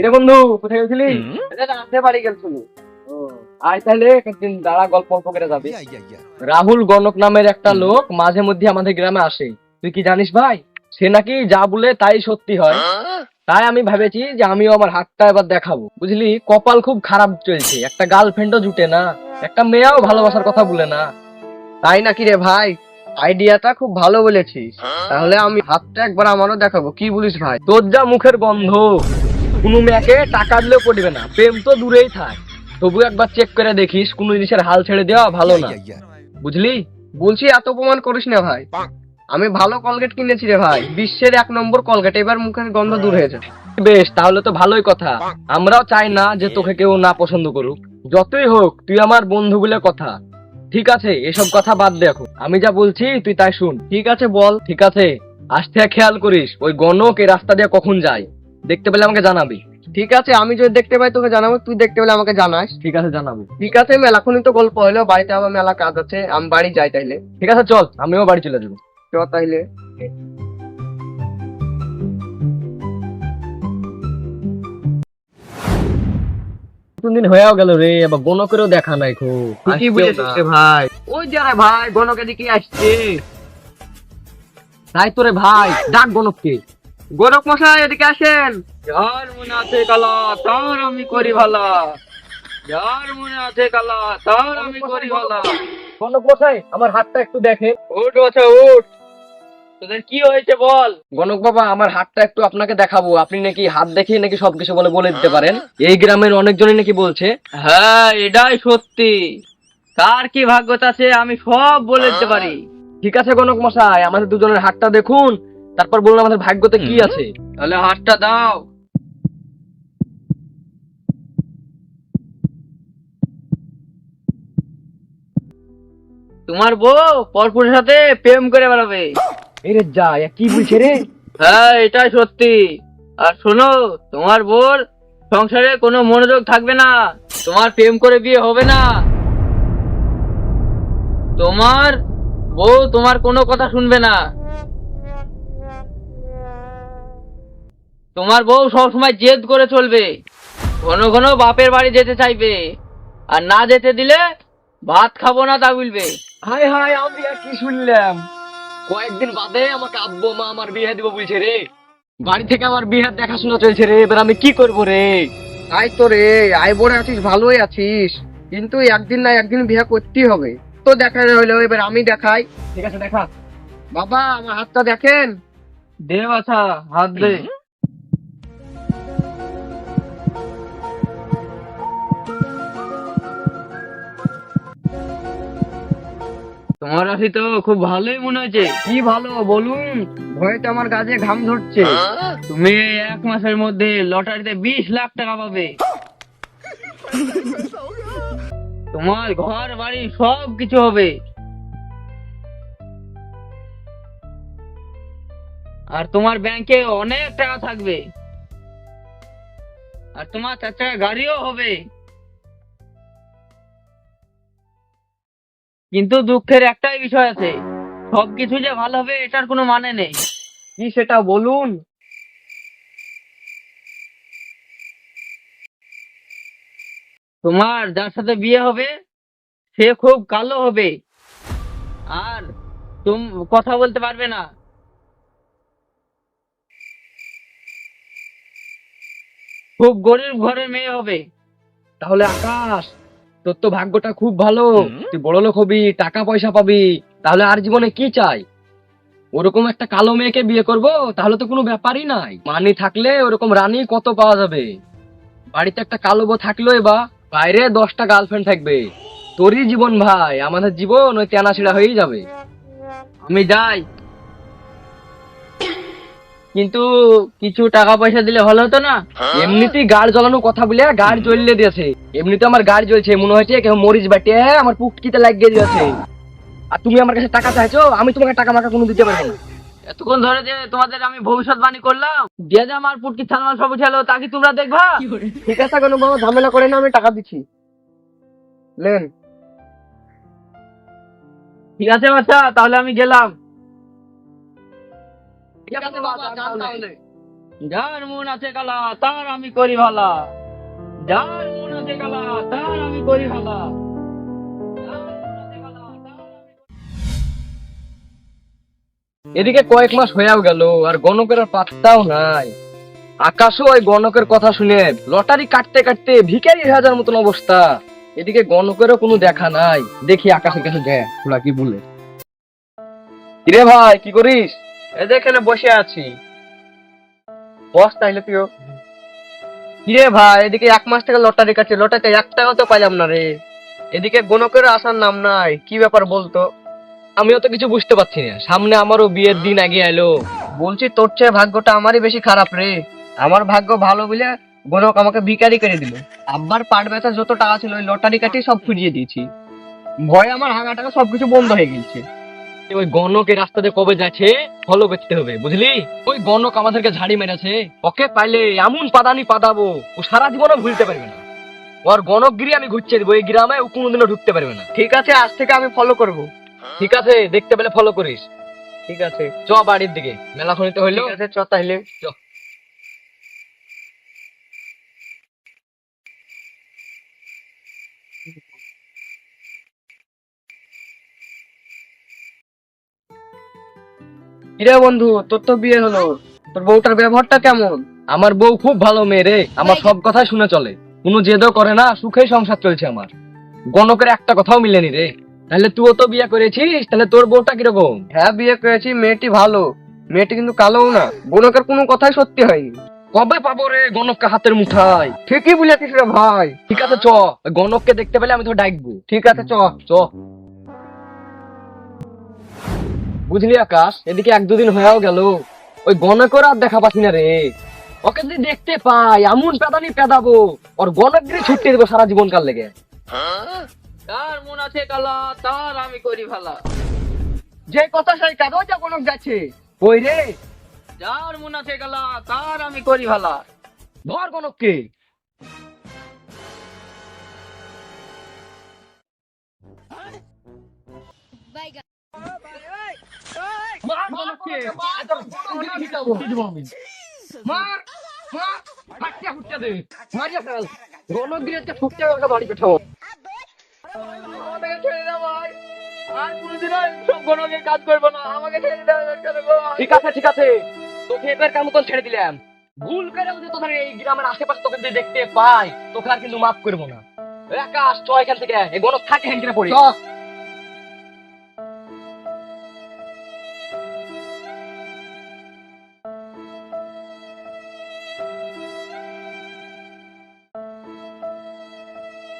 কিরে বন্ধু, কোথায় গেছিলি? রাতে বাড়ি গেছিলি? আয় তাহলে একদিন দাঁড়া, গল্প গল্প করে যাবি। রাহুল গণক নামের একটা লোক মাঝে মধ্যে আমাদের গ্রামে আসে। তুই কি জানিস ভাই? সে নাকি যা বলে তাই সত্যি হয়। তাই আমি ভেবেছি যে আমিও আমার হাতটা এবার দেখাবো। বুঝলি, কপাল খুব খারাপ চলছে, একটা গার্লফ্রেন্ডও জুটে না, একটা মেয়েও ভালোবাসার কথা বলে না। তাই নাকি রে ভাই? আইডিয়াটা খুব ভালো বলেছিস। তাহলে আমি হাতটা একবার আমারও দেখাবো, কি বলিস ভাই? তোর যা মুখের গন্ধ, কোনো মেয়েকে টাকা দিলেও পড়বে না, প্রেম তো দূরেই থাক। তবু একবার চেক করে দেখিস, কোনো জিনিসের হাল ছেড়ে দেওয়া ভালো না, বুঝলি? বলছি এত অপমান করিস না ভাই। আমি ভালো কলগেট কিনেছি রে ভাই, বিশ্বের 1 নম্বর কলগেট, এবার মুখের গন্ধ দূর হয়ে যায়। বেশ, তাহলে তো ভালোই কথা। আমরাও চাই না যে তোকে কেউ না পছন্দ করুক। যতই হোক তুই আমার বন্ধু বলে কথা। ঠিক আছে, এসব কথা বাদ দে এখন। আমি যা বলছি তুই তাই শুন। ঠিক আছে বল। ঠিক আছে, আজ থেকে খেয়াল করিস ওই গণক এই রাস্তা দিয়ে কখন যায়, দেখতে পেলে আমাকে জানাবি। ঠিক আছে, আমি যদি দেখতে পাই তোকে জানাবো, তুই দেখতে পেলে আমাকে জানাস। ঠিক আছে, জানাবো। ঠিক আছে, মেলাখনই তো গল্প হলো, বাড়িতে আমার মেলা কাজ আছে, আমি বাড়ি যাই তাইলে। ঠিক আছে চল, আমিও বাড়ি চলে যাবো। চল তাইলে। দিন হয়েও গেল রে, আবার গণকেরও দেখা নাই খুব। কি বুঝেছিস রে ভাই? ওই যে রে ভাই, গণকের দিকে আসছে। তাই তো রে ভাই, ডাক গণককে। গণক মশাই এদিকে আসেন। যার মনে আছে কালা তার আমি করি ভালা, যার মনে আছে কালা তার আমি করি ভালা। গণক মশাই, আমার হাতটা একটু দেখেন। উঠ বাছা উঠ, তোদের কি হয়েছে বল। গণক বাবা, আমার হাতটা একটু আপনাকে দেখাবো। আপনি নাকি হাত দেখে নাকি সবকিছু বলে দিতে পারেন, এই গ্রামের অনেকজনই নাকি বলছে। হ্যাঁ, এটাই সত্যি। কার কি ভাগ্যতা আছে আমি সব বলে দিতে পারি। ঠিক আছে গণক মশাই, আমাদের দুজনের হাতটা দেখুন, তারপর বলুন আমাদের ভাগ্যতে কি আছে। তাহলে হাতটা দাও। তোমার বউ পরপুরের সাথে প্রেম করে বেড়াবে। এরে যা, এ কি বলছে রে? হ্যাঁ, এটাই সত্যি। আর শোনো, তোমার বউর সংসারে কোনো মনোযোগ থাকবে না, তোমার প্রেম করে বিয়ে হবে না। তোমার বউ তোমার কোনো কথা শুনবে না। তোমার বউ সবসময় জেদ করে চলবে, ঘন ঘন বাপের বাড়ি যেতে চাইবে, আর না যেতে দিলে ভাত খাবো না তা বলবে। হায় হায়, আমি আর কি শুনলাম? কয়েকদিন বাদে আমাকে আব্বু মা আমার বিয়ে দিব বলছে রে। বাড়ি থেকে আমার বিয়ের দেখাশোনা চলছে রে, এবার আমি কি করব রে? তাই তো রে, আই বড় আছিস, ভালোই আছিস, কিন্তু একদিন না একদিন বিয়ে করতেই হবে। তো দেখা হইলো, এবার আমি দেখাই। ঠিক আছে, দেখা। বাবা, আমার হাতটা দেখেন। দে বাছা, হাত দে। তোমার রাশি তো খুব ভালোই মনে হচ্ছে। কি ভালো বলুন, ভয়েতে আমার গাছে ঘাম ধরছে। তুমি 1 মাসের মধ্যে লটারিতে 20 লাখ টাকা পাবে। তোমার ঘর বাড়ি সব কিছু হবে, আর তোমার ব্যাংকে অনেক টাকা থাকবে, আর তোমার 4 চাকা গাড়িও হবে। কিন্তু দুঃখের একটাই বিষয় আছে, সবকিছু যে ভালো হবে এটার কোনো মানে নেই। কি সেটা বলুন। তোমার যার সাথে বিয়ে হবে সে খুব কালো হবে, আর কথা বলতে পারবে না, খুব গরিব ঘরের মেয়ে হবে। তাহলে আকাশ, তোর তো ভাগ্যটা খুব ভালো, তুই বড় লোক হবি, টাকা পয়সা পাবি। তাহলে আর জীবনে কি চাই? ওরকম একটা কালো মেয়েকে বিয়ে করব, তাহলে তো কোনো ব্যাপারই নাই। মানি থাকলে ওরকম রানী কত পাওয়া যাবে। বাড়িতে একটা কালো বউ থাকলোই বা, বাইরে 10টা গার্লফ্রেন্ড থাকবে। তোরই জীবন ভাই, আমাদের জীবন ওই তেনা ছিড়া হয়েই যাবে। আমি যাই, কিন্তু কিছু টাকা পয়সা দিলে ভালো হতো না? এমনিতেই গাড় জ্বালানোর কথা বলে গাড় জ্বললে দিয়েছে। এমনিতে আমার গাড়ি জ্বলছে, মনে হচ্ছে কেউ মরিচ বাটিয়ে আমার পুটকিতে লাগিয়ে দিয়েছে। আর তুমি আমার কাছে টাকা চাইছো, আমি তোমাকে টাকা মাকা কোনো দিতে পারবো না। এতক্ষণ ধরে যে তোমাদের আমি ভবিষ্যৎবাণী করলাম, দিয়ে যে আমার পুটকি ছালমাল সব উঠে তা কি তোমরা দেখবা? ঠিক আছে, কোনো বাবা ঝামেলা করে না, আমি টাকা দিচ্ছি, লেন। ঠিক আছে বাচ্চা, তাহলে আমি গেলাম। ঠিক আছে বাবা, যান তাহলে। যার মন আছে কালা তার আমি করি ভালা, যার মন আছে কালা তার আমি করি ভালা, যার মন আছে কালা তার আমি এদিকে কয়েক মাস হয়েও গেল আর গণকের আর পাত্তাও নাই। আকাশও ওই গণকের কথা শুনে লটারি কাটতে কাটতে ভিখারি হয়ে যাওয়ার মতন অবস্থা। এদিকে গণকেরও কোনো দেখা নাই। দেখি আকাশের কাছে যায় ওরা কি বলে। কিরে ভাই কি করিস? এই যে এখানে বসে আছি। বস তাইলে তুইও। কিরে ভাই এদিকে 1 মাস থেকে লটারি কাটছে, লটারিতে 1 টাকাও তো পাইলাম না রে। এদিকে গণকের আসার নাম নাই, কি ব্যাপার বলতো? আমিও তো কিছু বুঝতে পারছি না, সামনে আমারও বিয়ের দিন আগে এলো। বলছি তোর চেয়ে ভাগ্যটা আমারই বেশি খারাপ রে। আমার ভাগ্য ভালো বলে গণক আমাকে ভিখারি করে দিল। আব্বার পাট ব্যথা যত টাকা ছিল ওই লটারি কাটিয়ে সব ফুরিয়ে দিয়েছি। ভয়ে আমার হাঙা টাকা সবকিছু বন্ধ হয়ে গেছে। ওই গণকের রাস্তাতে কবে যাচ্ছে ফলো করতে হবে বুঝলি। ওই গণক আমাদেরকে ঝাড়ি মেরেছে, ওকে পাইলে এমন পাদানি পাদাবো ও সারা জীবনও ভুলতে পারবে না। ওর গণকগিরি আমি ঘুরছে দেবো এই গ্রামে, ও কোনোদিনও ঢুকতে পারবে না। ঠিক আছে আজ থেকে আমি ফলো করব। ঠিক আছে দেখতে পেলে ফলো করিস। ঠিক আছে চ বাড়ির দিকে, মেলা শুনিতে হইলো। ঠিক আছে চ তাইলে চ। কিরে বন্ধু তোর তো বিয়ে হলো, তোর বউটার ব্যবহারটা কেমন? আমার বউ খুব ভালো মেয়ে রে, আমার সব কথাই শুনে চলে, কোনো জেদও করে না, সুখেই সংসার চলছে আমার। গণকের একটা কথাও মিলেনি রে। তাহলে তুইও তো বিয়ে করেছিস, তাহলে তোর বউটা কিরকম? হ্যাঁ বিয়ে করেছি, মেয়েটি ভালো, মেয়েটি কিন্তু কালোও না। গণকের কোনো কথাই সত্যি হয়নি। কবে পাবো রে গণককে হাতের মুঠায়? ঠিকই বলেছিস রে ভাই। ঠিক আছে চ, ওই গণককে দেখতে পেলে আমি তো ডাকবো। ঠিক আছে চ চ। বুঝলি আকাশ, এদিকে 1-2 দিন হয়েও গেল, ওই গণকের আর দেখা পাচ্ছি না রে। ওকে যদি দেখতে পাই এমন পেদানি পেদাবো, ওর গণকগিরি ছুটতে দেবো সারা জীবনকাল লেগে। যার মন আছে কালা তার আমি করি ভালা, যে কথা সেই কাজ, ওই যে গণক যাচ্ছে। কই রে? যার মন আছে কালা তার আমি করি ভালা। ধর গণককে। মার গণককে। গণকগিরি ঢুকাবো। মার মার, ফাটিয়া ফুটিয়া দে, মারিয়া ফেল। গণকগিরি একটা ফুটিয়া ওকে বাড়ি পাঠাবো। আমাকে ছেড়ে দাও ভাই, আর কোনোদিনও সব গণকের কাজ করবো না, আমাকে ছেড়ে দাও দরকার নেই ভাই। ঠিক আছে ঠিক আছে, তোকে এবারকার মতন ছেড়ে দিলাম। ভুল করে যদি তোদের এই গ্রামের আশেপাশে তোকে যদি দেখতে পাই, তোকে আর কিন্তু মাফ করবো না। এই আকাশ চ এখান থেকে, এই গণক থাকে হ্যাঙ্গিরে পড়ি।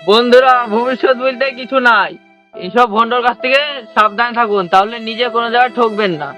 বন্ধুরা ভবিষ্যৎ বলতে কিছু নাই, এইসব ভন্ডর কাছ থেকে সাবধানে থাকুন, তাহলে নিজে কোনো জায়গায় ঠকবেন না।